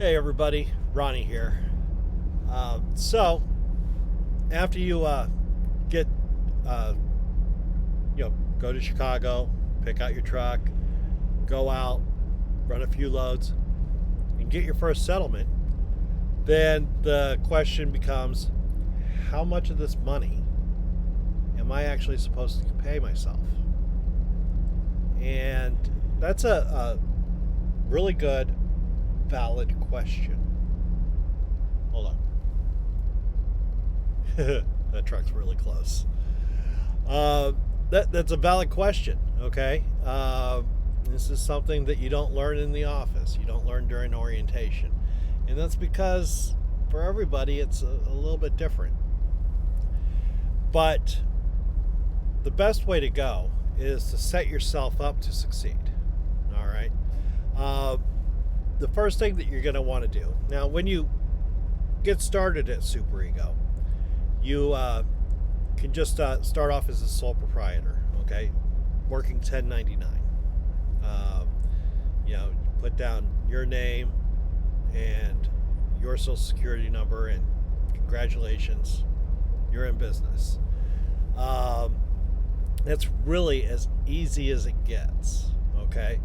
Hey everybody, Ronnie here. So after you get, uh, go to Chicago, pick out your truck, go out, run a few loads, and get your first settlement, then the question becomes, how much of this money am I actually supposed to pay myself? And that's a really good, valid question. Hold on. That truck's really close. That's a valid question. Okay, this is something that you don't learn in the office. You don't learn during orientation, and that's because for everybody it's a little bit different. But the best way to go is to set yourself up to succeed. All right. Uh, the first thing that you're going to want to do now, when you get started at Super Ego, you can just start off as a sole proprietor, okay, working 1099. You put down your name and your social security number, and congratulations, you're in business. That's really as easy as it gets, okay?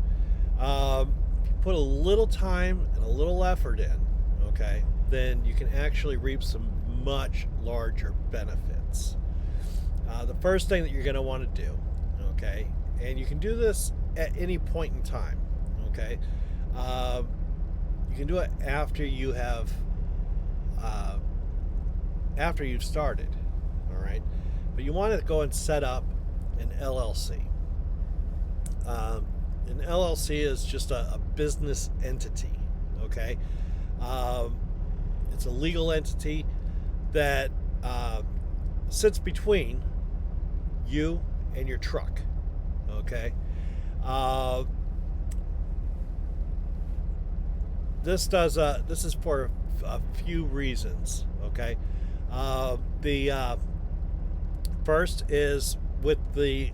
If you put a little time and a little effort in, okay, then you can actually reap some much larger benefits. The first thing that you're going to want to do, okay, and you can do this at any point in time, okay, you can do it after you have, after you've started, all right, but you want to go and set up an LLC. An LLC is just a business entity, okay? It's a legal entity that sits between you and your truck, okay? This is for a few reasons, okay? The first is with the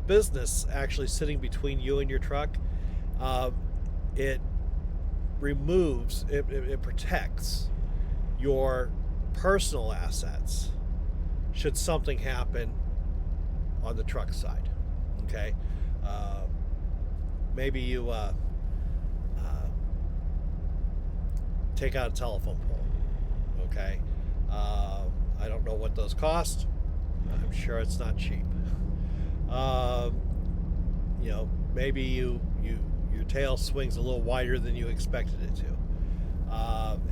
business actually sitting between you and your truck, it removes, it protects your personal assets should something happen on the truck side. Okay, maybe you take out a telephone pole. Okay, I don't know what those cost. I'm sure it's not cheap. Maybe your tail swings a little wider than you expected it to,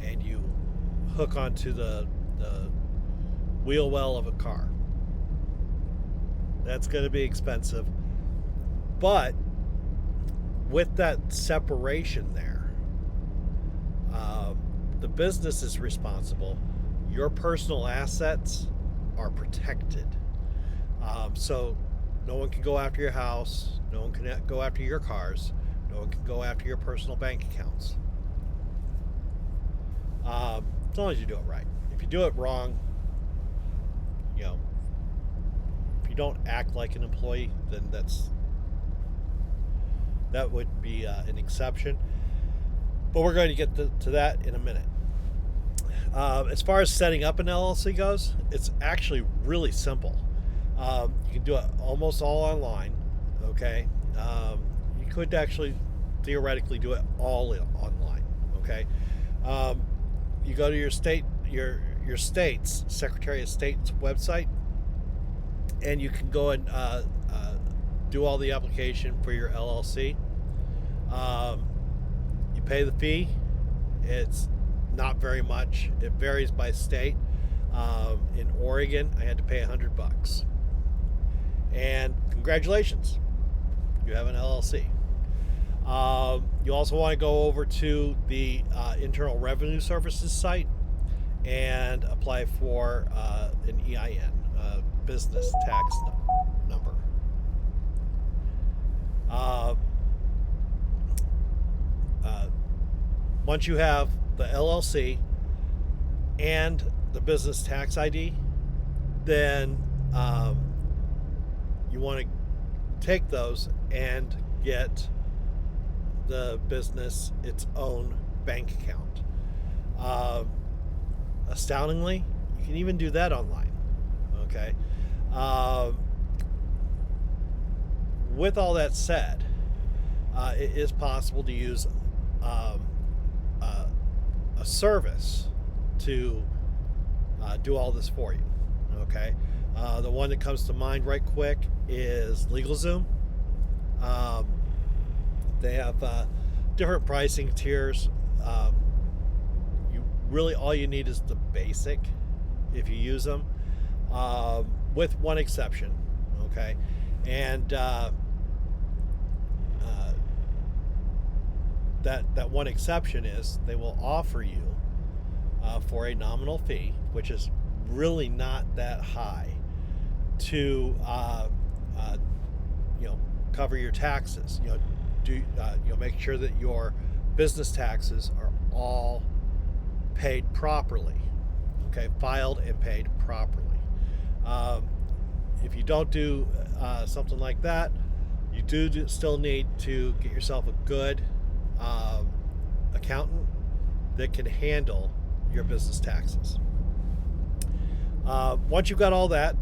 and you hook onto the wheel well of a car. That's going to be expensive, but with that separation there, the business is responsible. Your personal assets are protected. So no one can go after your house, no one can go after your cars, no one can go after your personal bank accounts. As long as you do it right. If you do it wrong, if you don't act like an employee, then that would be an exception. But we're going to get to that in a minute. As far as setting up an LLC goes, it's actually really simple. You can do it almost all online, okay? You could actually theoretically do it all online, okay? You go to your state's Secretary of State's website, and you can go and do all the application for your LLC. You pay the fee. It's not very much. It varies by state. In Oregon, I had to pay $100. And congratulations, you have an LLC. You also want to go over to the Internal Revenue Services site and apply for an EIN, business tax number. Once you have the LLC and the business tax ID, then you want to take those and get the business its own bank account. Uh, Astoundingly, you can even do that online. Okay. Um, with all that said, it is possible to use um, uh, a service to do all this for you. Okay. The one that comes to mind right quick is LegalZoom. Um, they have different pricing tiers. You really all you need is the basic if you use them, with one exception. Okay, and that one exception is they will offer you for a nominal fee, which is really not that high, to cover your taxes. Make sure that your business taxes are all paid properly. Okay, filed and paid properly. If you don't do something like that, you do still need to get yourself a good accountant that can handle your business taxes. Once you've got all that,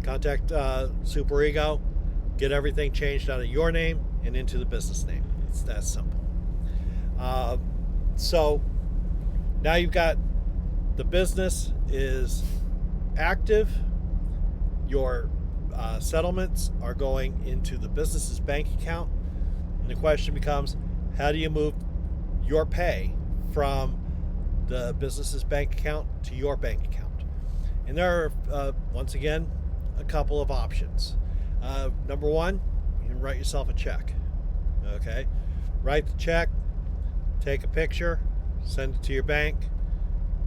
contact Super Ego, get everything changed out of your name and into the business name. It's that simple. So now you've got the business is active. Your settlements are going into the business's bank account. And the question becomes, how do you move your pay from the business's bank account to your bank account? And there are, once again, a couple of options. Number one, you can write yourself a check. Okay? Write the check, take a picture, send it to your bank,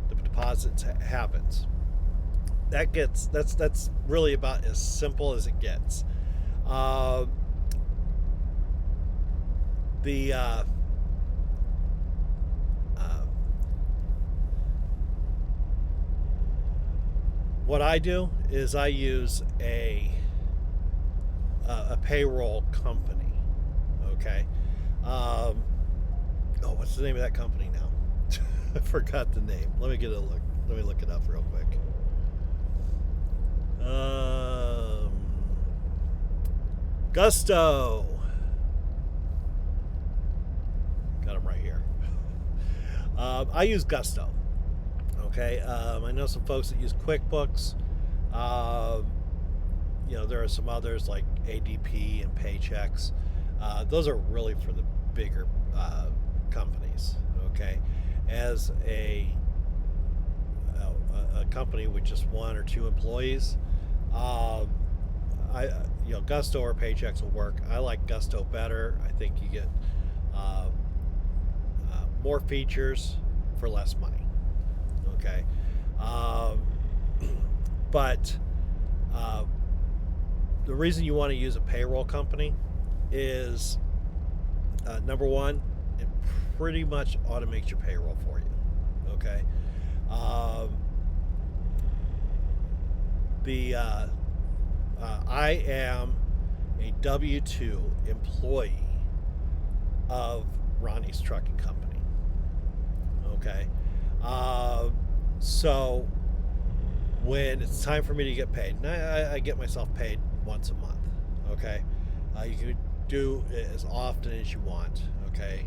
the deposit happens. That's really about as simple as it gets. What I do is I use a payroll company. Okay. What's the name of that company now? I forgot the name. Let me get a look. Let me look it up real quick. Gusto. Got them right here. I use Gusto. Okay. I know some folks that use QuickBooks. There are some others like ADP and Paychecks. Those are really for the bigger companies. Okay. As a company with just one or two employees, Gusto or Paychecks will work. I like Gusto better. I think you get more features for less money. Okay, but the reason you want to use a payroll company is number one, it pretty much automates your payroll for you. Okay. I am a W-2 employee of Ronnie's trucking company. Okay. So when it's time for me to get paid, and I get myself paid once a month. Okay. You can do it as often as you want. Okay.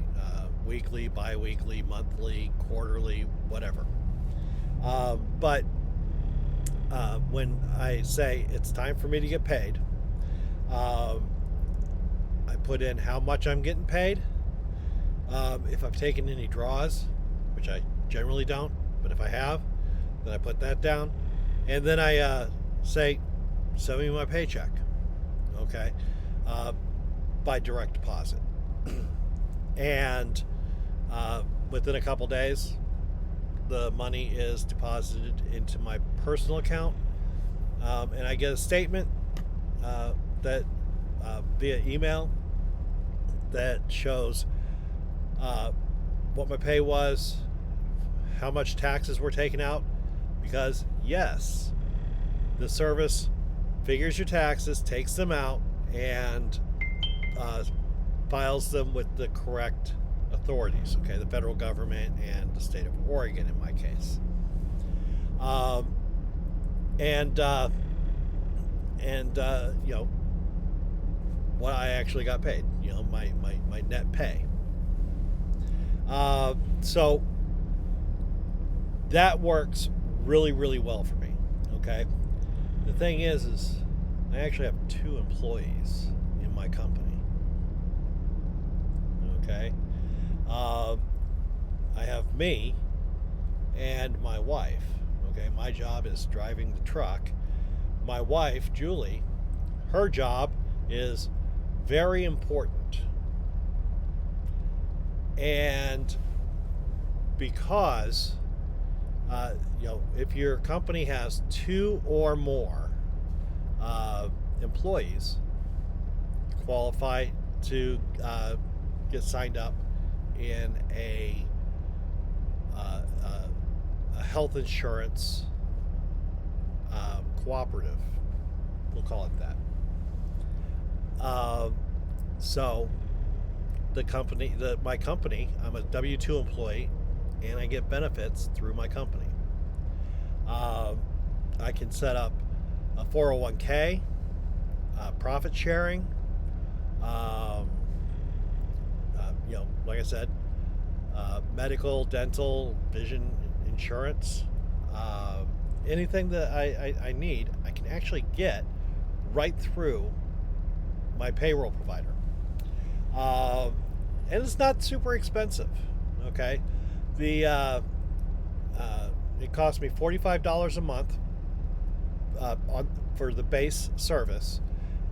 Weekly, bi-weekly, monthly, quarterly, whatever. But when I say it's time for me to get paid, I put in how much I'm getting paid. If I've taken any draws, which I generally don't, but if I have, then I put that down. And then I say, send me my paycheck. Okay. By direct deposit. And within a couple days, the money is deposited into my personal account, and I get a statement that via email that shows what my pay was, how much taxes were taken out, because yes, the service figures your taxes, takes them out, and files them with the correct authorities, okay, the federal government and the state of Oregon in my case. Um, and what I actually got paid, my net pay. So that works really, really well for me. Okay. The thing is I actually have 2 employees in my company. Okay. I have me and my wife. Okay. My job is driving the truck. My wife, Julie, her job is very important. And because, if your company has 2 or more employees, qualify to get signed up in a health insurance cooperative. We'll call it that. So my company, I'm a W-2 employee, and I get benefits through my company. I can set up a 401k, profit sharing, like I said, medical, dental, vision insurance, anything that I need, I can actually get right through my payroll provider. And it's not super expensive. Okay, it costs me $45 a month for the base service,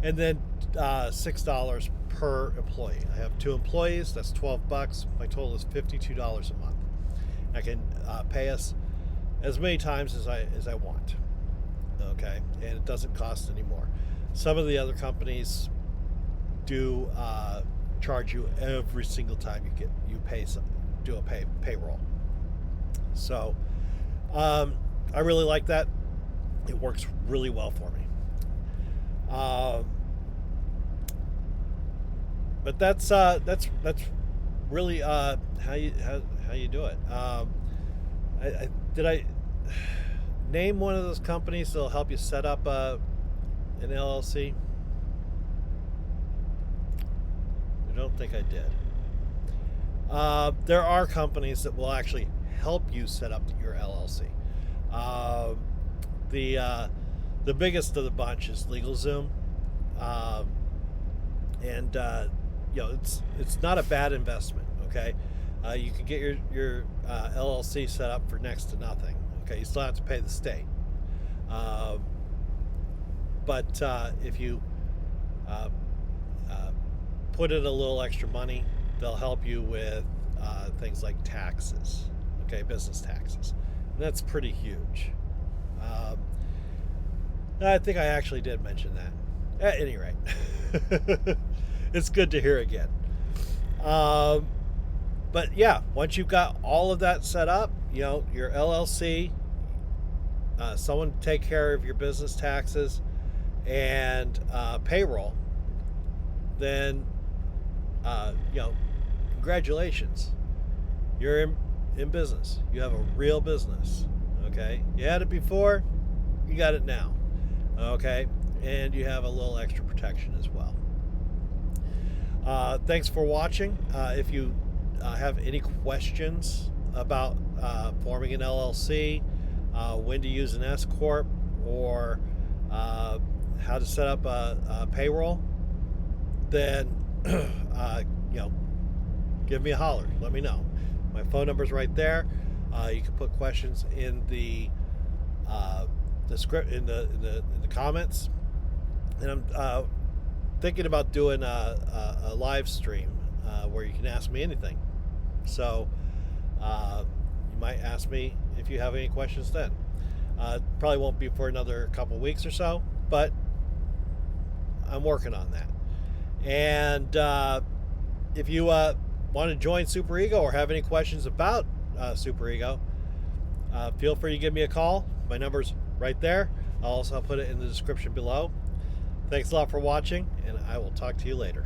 and then $6 per employee. I have 2 employees. That's $12. My total is $52 a month. I can pay us as many times as I want. Okay, and it doesn't cost any more. Some of the other companies do charge you every single time you do a payroll. So I really like that. It works really well for me. But that's really how you do it. Did I name one of those companies that'll help you set up an LLC? I don't think I did. There are companies that will actually help you set up your LLC. The biggest of the bunch is LegalZoom, and it's not a bad investment. Okay, you can get your LLC set up for next to nothing. Okay, you still have to pay the state, but if you put in a little extra money, they'll help you with things like taxes. Okay, business taxes. And that's pretty huge. I think I actually did mention that. At any rate, it's good to hear again. But yeah, once you've got all of that set up, your LLC, someone to take care of your business taxes and payroll, then congratulations, you're in business. You have a real business. Okay, you had it before, you got it now. Okay, and you have a little extra protection as well. Thanks for watching. If you have any questions about forming an LLC, when to use an S corp, or how to set up a payroll, then give me a holler. Let me know. My phone number's right there. You can put questions in the script in the comments, and I'm thinking about doing a live stream where you can ask me anything. So you might ask me if you have any questions then. Probably won't be for another couple weeks or so, but I'm working on that. And if you want to join Super Ego or have any questions about Super Ego, feel free to give me a call. My number's right there. I'll also put it in the description below. Thanks a lot for watching, and I will talk to you later.